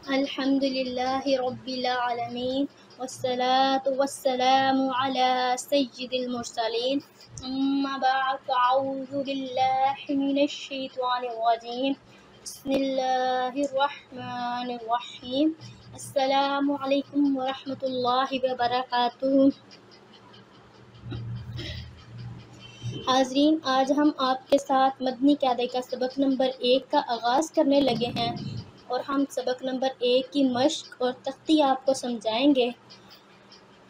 الحمدللہ رب العالمین والصلاة والسلام علی سید المرسلین اما بعد اعوذ باللہ من الشیطان الرجیم بسم اللہ الرحمن الرحیم السلام علیکم ورحمۃ اللہ وبرکاتہ۔ حاضرین، آج ہم آپ کے ساتھ مدنی قاعدے کا سبق نمبر 1 کا آغاز کرنے لگے ہیں اور ہم سبق نمبر 1 کی مشق اور تختی آپ کو سمجھائیں گے۔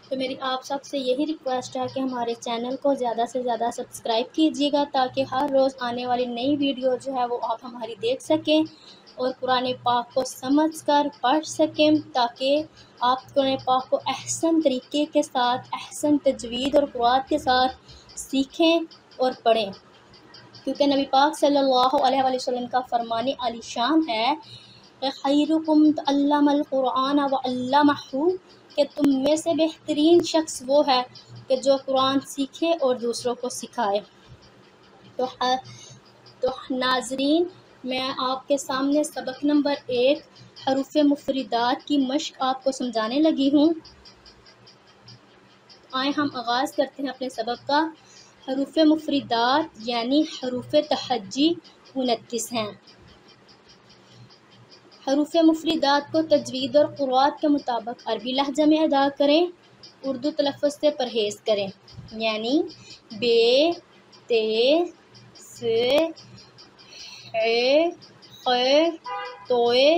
تو میری آپ سب سے یہی ریکویسٹ ہے کہ ہمارے چینل کو زیادہ سے زیادہ سبسکرائب کیجیے گا تاکہ ہر روز آنے والی نئی ویڈیو جو ہے وہ آپ ہماری دیکھ سکیں اور قرآن پاک کو سمجھ کر پڑھ سکیں، تاکہ آپ قرآن پاک کو احسن طریقے کے ساتھ، احسن تجوید اور قرآن کے ساتھ سیکھیں اور پڑھیں، کیونکہ نبی پاک صلی اللہ علیہ وآلہ وسلم کا فرمان عالی شان ہے خیرکم تعلم القرآن وعلمہ، کہ تم میں سے بہترین شخص وہ ہے کہ جو قرآن سیکھے اور دوسروں کو سکھائے۔ تو ناظرین، میں آپ کے سامنے سبق نمبر 1 حروف مفردات کی مشق آپ کو سمجھانے لگی ہوں۔ آئیں ہم آغاز کرتے ہیں اپنے سبق کا۔ حروف مفردات یعنی حروف تہجی 29 ہیں۔ حروف مفردات کو تجوید اور قرآن کے مطابق عربی لہجہ میں ادا کریں، اردو تلفظ سے پرہیز کریں، یعنی بے، تے، سے، ہے، خے، توئے،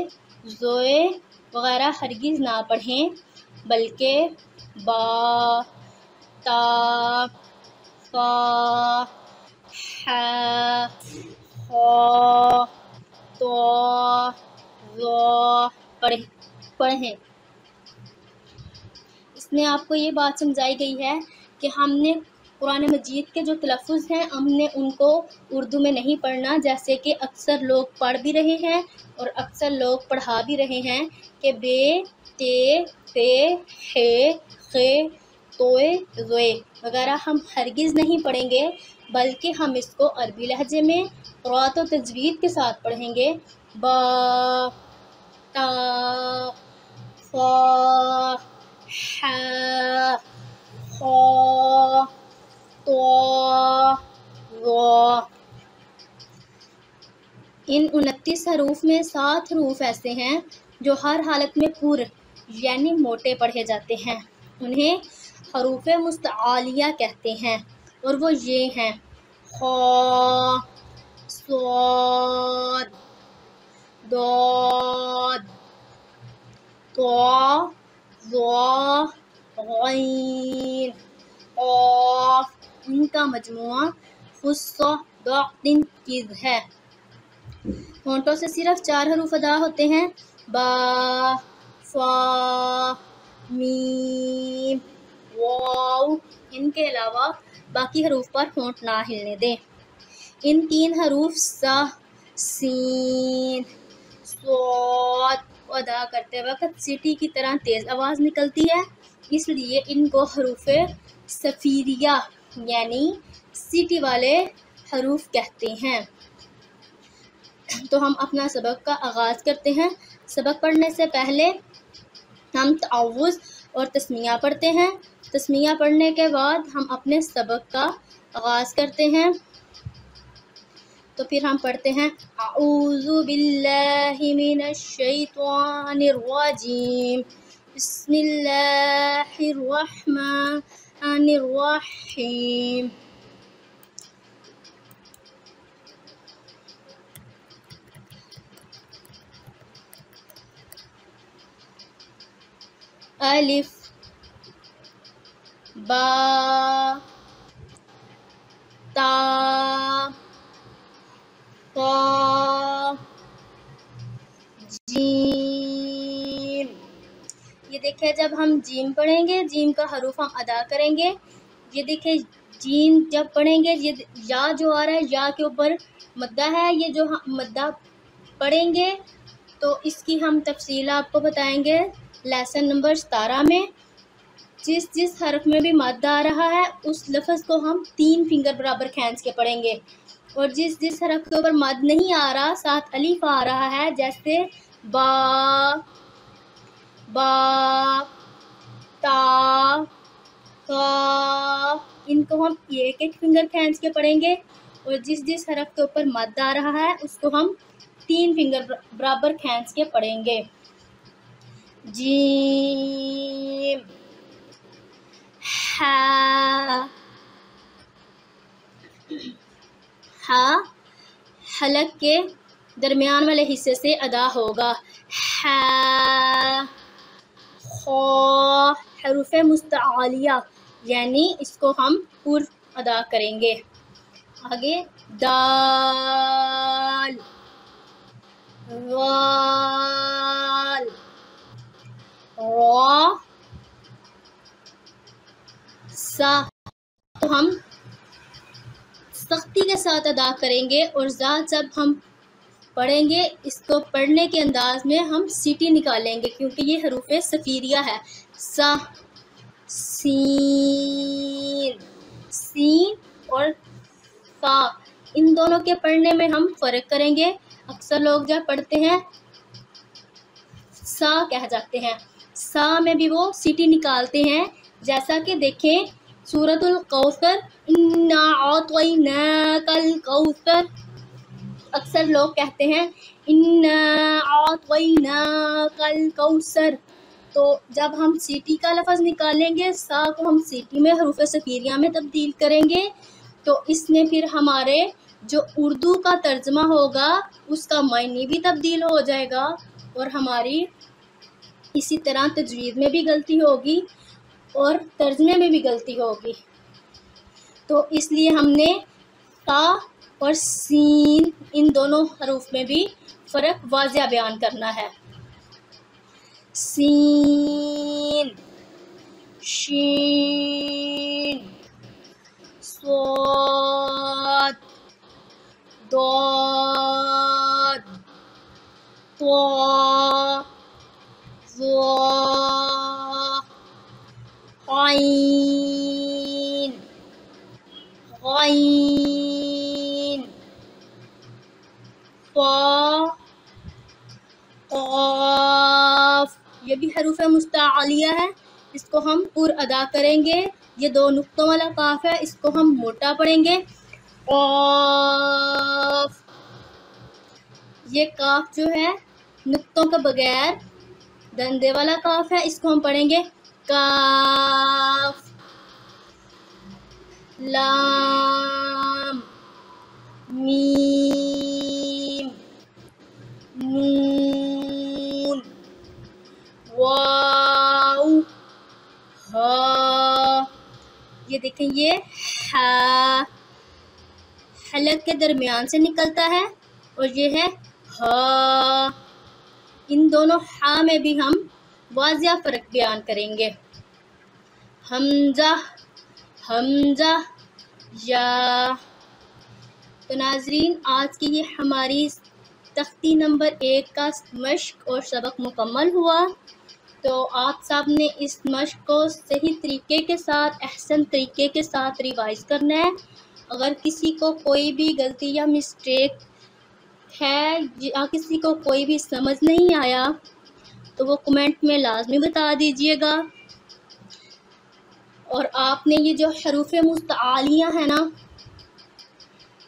زوئے وغیرہ ہرگز نہ پڑھیں، بلکہ با، تا، فا، ہا، خا، تو، پڑھیں۔ اس میں آپ کو یہ بات سمجھائی گئی ہے کہ ہم نے قرآن مجید کے جو تلفظ ہیں ہم نے ان کو اردو میں نہیں پڑھنا، جیسے کہ اکثر لوگ پڑھ بھی رہے ہیں اور اکثر لوگ پڑھا بھی رہے ہیں کہ بے، تے، تے، ہے، خے، توئے، زوئے وغیرہ ہم ہرگز نہیں پڑھیں گے، بلکہ ہم اس کو عربی لہجے میں قرأت و تجوید کے ساتھ پڑھیں گے۔ با، تا، فا، ہا، خا، تو، وا۔ ان 29 حروف میں 7 حروف ایسے ہیں جو ہر حالت میں پر یعنی موٹے پڑھے جاتے ہیں، انہیں حروف مستعلیہ کہتے ہیں، اور وہ یہ ہیں: خا، صاد، ضاد، طا، ظا، غین، قاف۔ ان کا مجموعہ ہے۔ ہونٹوں سے صرف 4 حروف ادا ہوتے ہیں: با، فا، میم، واو۔ ان کے علاوہ باقی حروف پر ہونٹ نہ ہلنے دیں۔ ان 3 حروف سا، سین، صاد کو ادا کرتے وقت سیٹی کی طرح تیز آواز نکلتی ہے، اس لیے ان کو حروف صفیریہ یعنی سیٹی والے حروف کہتے ہیں۔ تو ہم اپنا سبق کا آغاز کرتے ہیں۔ سبق پڑھنے سے پہلے ہم تعوذ اور تسمیہ پڑھتے ہیں۔ تسمیہ پڑھنے کے بعد ہم اپنے سبق کا آغاز کرتے ہیں۔ تو پھر ہم پڑھتے ہیں: اعوذ باللہ من الشیطان الرجیم، بسم اللہ الرحمن الرحیم۔ الف، با، تا، طا، جیم۔ یہ دیکھیں، جب ہم جیم پڑھیں گے، جیم کا حروف ہم ادا کریں گے۔ یہ دیکھیں، جیم جب پڑھیں گے، یہ یا جو آ رہا ہے، یا کے اوپر مدہ ہے، یہ جو ہم مدہ پڑھیں گے تو اس کی ہم تفصیل آپ کو بتائیں گے لیسن نمبر 17 میں۔ جس حرف میں بھی مد آ رہا ہے اس لفظ کو ہم 3 فنگر برابر کھینچ کے پڑھیں گے، اور جس حرف کے اوپر مد نہیں آ رہا، ساتھ الف آ رہا ہے، جیسے با، با، تا، تا، ان کو ہم ایک ایک فنگر کھینچ کے پڑھیں گے، اور جس جس حرف کے اوپر مد آ رہا ہے اس کو ہم 3 فنگر برابر کھینچ کے پڑھیں گے۔ جیم، ہا، ہا حلق کے درمیان والے حصے سے ادا ہوگا، ہا۔ خو حروف مستعلیہ یعنی اس کو ہم پر ادا کریں گے۔ آگے دال، وال، را، سا تو ہم سختی کے ساتھ ادا کریں گے، اور زا جب ہم پڑھیں گے اس کو پڑھنے کے انداز میں ہم سیٹی نکالیں گے، کیونکہ یہ حروف صفیریہ ہے۔ سا، سین، سین اور سا ان دونوں کے پڑھنے میں ہم فرق کریں گے۔ اکثر لوگ جب پڑھتے ہیں سا کہہ جاتے ہیں، سا میں بھی وہ سیٹی نکالتے ہیں، جیسا کہ دیکھیں سورۃ الکوثر، انا اعطیناک الکوثر، اکثر لوگ کہتے ہیں انا اعطیناک الکوثر، تو جب ہم سیٹی کا لفظ نکالیں گے سا کو ہم سیٹی میں حروف صفیریہ میں تبدیل کریں گے، تو اس میں پھر ہمارے جو اردو کا ترجمہ ہوگا اس کا معنی بھی تبدیل ہو جائے گا، اور ہماری اسی طرح تجوید میں بھی غلطی ہوگی اور ترجمے میں بھی غلطی ہوگی۔ تو اس لیے ہم نے تا اور سین ان دونوں حروف میں بھی فرق واضح بیان کرنا ہے۔ سین، شین، صاد، ضاد، طا، ظا، عین، غین، فا، قاف، یہ بھی حروف مستعلیہ ہے، اس کو ہم پر ادا کریں گے۔ یہ 2 نقطوں والا کاف ہے، اس کو ہم موٹا پڑھیں گے، قاف۔ یہ کاف جو ہے نقطوں کے بغیر دندے والا کاف ہے، اس کو ہم پڑھیں گے کاف۔ لام، میم، نون، واو، ہا، یہ دیکھیں یہ ہا حلق کے درمیان سے نکلتا ہے، اور یہ ہے ہا، ان دونوں ہا میں بھی ہم واضح فرق بیان کریں گے۔ حمزہ، حمزہ، یا۔ تو ناظرین آج کی یہ ہماری تختی نمبر 1 کا مشق اور سبق مکمل ہوا، تو آپ سب نے اس مشق کو صحیح طریقے کے ساتھ احسن طریقے کے ساتھ ریوائز کرنا ہے۔ اگر کسی کو کوئی بھی غلطی یا مسٹیک ہے یا کسی کو کوئی بھی سمجھ نہیں آیا تو وہ کمنٹ میں لازمی بتا دیجیے گا، اور آپ نے یہ جو حروف مستعلیہ ہیں نا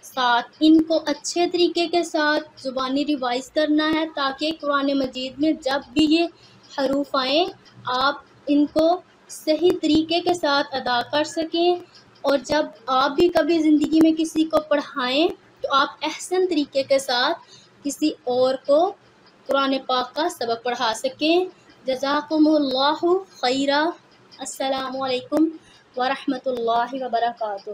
ساتھ ان کو اچھے طریقے کے ساتھ زبانی ریوائز کرنا ہے، تاکہ قرآن مجید میں جب بھی یہ حروف آئیں آپ ان کو صحیح طریقے کے ساتھ ادا کر سکیں، اور جب آپ بھی کبھی زندگی میں کسی کو پڑھائیں تو آپ احسن طریقے کے ساتھ کسی اور کو قرآن پاک کا سبق پڑھا سکیں۔ جزاکم اللہ خیرا۔ السلام علیکم ورحمۃ اللہ وبرکاتہ۔